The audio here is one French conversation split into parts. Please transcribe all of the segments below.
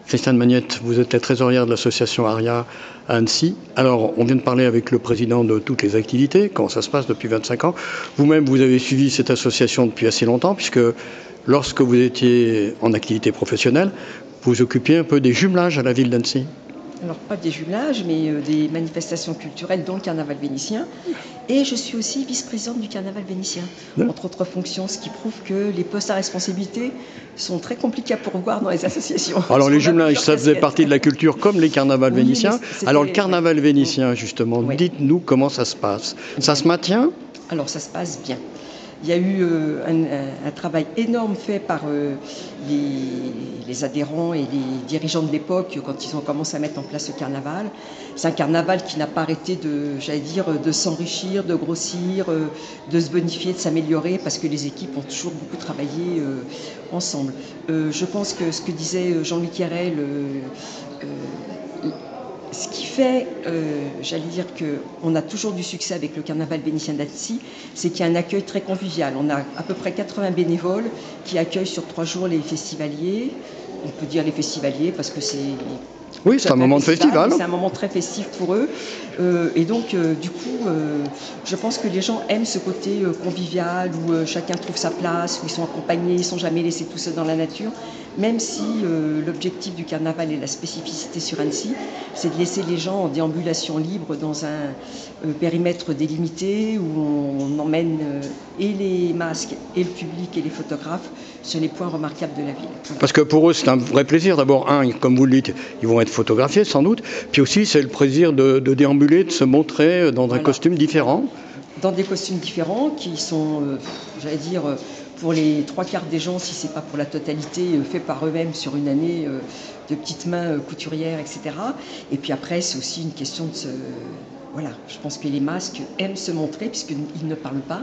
Christiane Magnette, vous êtes la trésorière de l'association ARIA à Annecy. Alors, on vient de parler avec le président de toutes les activités, comment ça se passe depuis 25 ans. Vous-même, vous avez suivi cette association depuis assez longtemps, puisque lorsque vous étiez en activité professionnelle, vous occupiez un peu des jumelages à la ville d'Annecy. Alors, pas des jumelages, mais des manifestations culturelles, dont le carnaval vénitien. Et je suis aussi vice-présidente du carnaval vénitien, entre autres fonctions, ce qui prouve que les postes à responsabilité sont très compliqués à pourvoir dans les associations. Alors, les jumelages, ça faisait partie de la culture comme les carnavals vénitiens. Alors, le carnaval vénitien, justement, dites-nous comment ça se passe. Ça se maintient ? Alors, ça se passe bien. Il y a eu un travail énorme fait par les adhérents et les dirigeants de l'époque quand ils ont commencé à mettre en place ce carnaval. C'est un carnaval qui n'a pas arrêté de s'enrichir, de grossir, de se bonifier, de s'améliorer, parce que les équipes ont toujours beaucoup travaillé ensemble. Je pense que ce que disait Jean-Louis Quérel, ce qui fait, qu'on a toujours du succès avec le carnaval vénitien d'Annecy, c'est qu'il y a un accueil très convivial. On a à peu près 80 bénévoles qui accueillent sur 3 jours les festivaliers. On peut dire les festivaliers parce que c'est... Oui, c'est un moment de festival. C'est un moment très festif pour eux. Et donc, du coup, je pense que les gens aiment ce côté convivial où chacun trouve sa place, où ils sont accompagnés, ils ne sont jamais laissés tout seuls dans la nature. Même si l'objectif du carnaval et la spécificité sur Annecy, c'est de laisser les gens en déambulation libre dans un périmètre délimité où on emmène et les masques, et le public, et les photographes sur les points remarquables de la ville. Parce que pour eux, c'est un vrai plaisir. D'abord, comme vous le dites, ils vont être photographiés sans doute. Puis aussi, c'est le plaisir de déambuler, de se montrer dans un costume différent. Dans des costumes différents qui sont, pour les 3/4 des gens, si ce n'est pas pour la totalité, fait par eux-mêmes sur une année de petites mains couturières, etc. Et puis après, c'est aussi une question de se... Voilà, je pense que les masques aiment se montrer puisqu'ils ne parlent pas.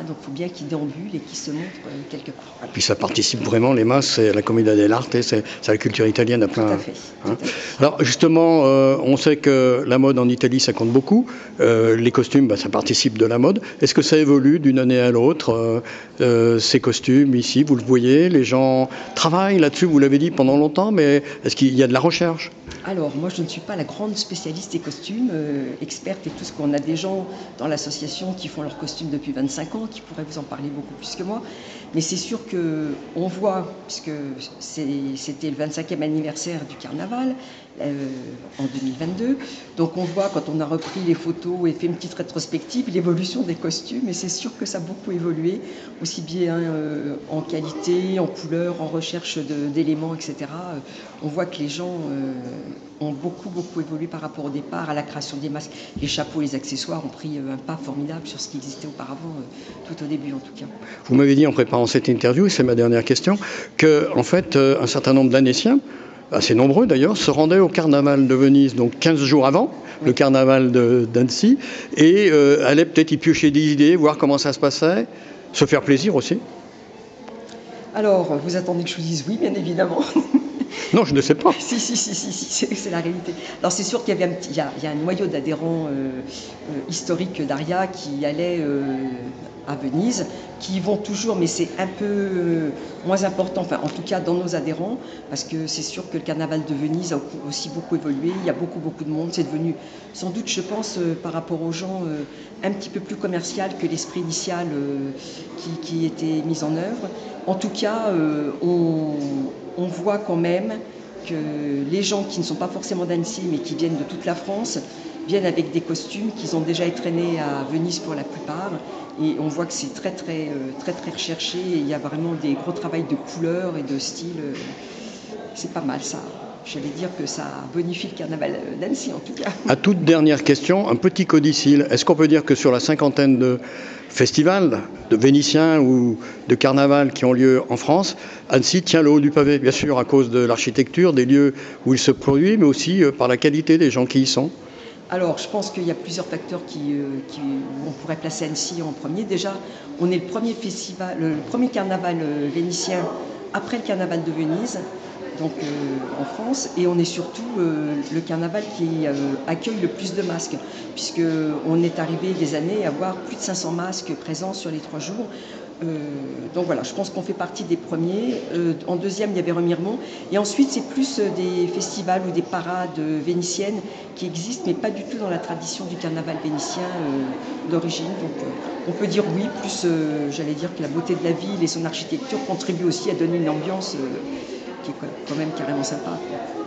Donc il faut bien qu'ils déambulent et qu'ils se montrent quelque part. Et puis ça participe vraiment, les masques, c'est la commedia dell'arte, c'est la culture italienne à plein. Tout à fait. Tout à fait. Alors justement, on sait que la mode en Italie, ça compte beaucoup. Les costumes, ça participe de la mode. Est-ce que ça évolue d'une année à l'autre, ces costumes ici, vous le voyez, les gens travaillent là-dessus, vous l'avez dit pendant longtemps, mais est-ce qu'il y a de la recherche ? Alors, moi, je ne suis pas la grande spécialiste des costumes, experte et tout ce qu'on a des gens dans l'association qui font leurs costumes depuis 25 ans, qui pourraient vous en parler beaucoup plus que moi. Mais c'est sûr qu'on voit, puisque c'était le 25e anniversaire du carnaval en 2022, donc on voit quand on a repris les photos et fait une petite rétrospective, l'évolution des costumes, et c'est sûr que ça a beaucoup évolué, aussi bien en qualité, en couleur, en recherche d'éléments, etc. On voit que les gens ont beaucoup évolué par rapport au départ, à la création des masques. Les chapeaux, les accessoires ont pris un pas formidable sur ce qui existait auparavant, tout au début en tout cas. Vous m'avez dit en préparant cette interview, et c'est ma dernière question, que en fait un certain nombre d'Annéciens, assez nombreux d'ailleurs, se rendaient au carnaval de Venise, donc 15 jours avant, le carnaval d'Annecy, et allaient peut-être y piocher des idées, voir comment ça se passait, se faire plaisir aussi. Alors, vous attendez que je vous dise oui, bien évidemment. Non, je ne sais pas. Si, c'est la réalité. Alors c'est sûr qu'il y avait il y a un noyau d'adhérents historiques d'ARIA qui allaient à Venise, qui y vont toujours, mais c'est un peu moins important, enfin en tout cas dans nos adhérents, parce que c'est sûr que le carnaval de Venise a aussi beaucoup évolué, il y a beaucoup de monde, c'est devenu sans doute, je pense, par rapport aux gens, un petit peu plus commercial que l'esprit initial qui était mis en œuvre. En tout cas, on voit quand même que les gens qui ne sont pas forcément d'Annecy, mais qui viennent de toute la France, viennent avec des costumes qu'ils ont déjà entraînés à Venise pour la plupart. Et on voit que c'est très recherché. Et il y a vraiment des gros travails de couleurs et de style. C'est pas mal ça. J'allais dire que ça bonifie le carnaval d'Annecy en tout cas. À toute dernière question, un petit codicile. Est-ce qu'on peut dire que sur la 50aine de festivals de Vénitiens ou de carnaval qui ont lieu en France, Annecy tient le haut du pavé, bien sûr à cause de l'architecture, des lieux où il se produit, mais aussi par la qualité des gens qui y sont? Alors, je pense qu'il y a plusieurs facteurs on pourrait placer Annecy en premier. Déjà, on est le premier carnaval vénitien après le carnaval de Venise, donc en France, et on est surtout le carnaval qui accueille le plus de masques, puisqu'on est arrivé des années à avoir plus de 500 masques présents sur les 3 jours. Donc voilà, je pense qu'on fait partie des premiers. En deuxième, il y avait Remiremont. Et ensuite, c'est plus des festivals ou des parades vénitiennes qui existent, mais pas du tout dans la tradition du carnaval vénitien d'origine. Donc on peut dire oui, plus j'allais dire que la beauté de la ville et son architecture contribuent aussi à donner une ambiance qui est quand même carrément sympa, quoi.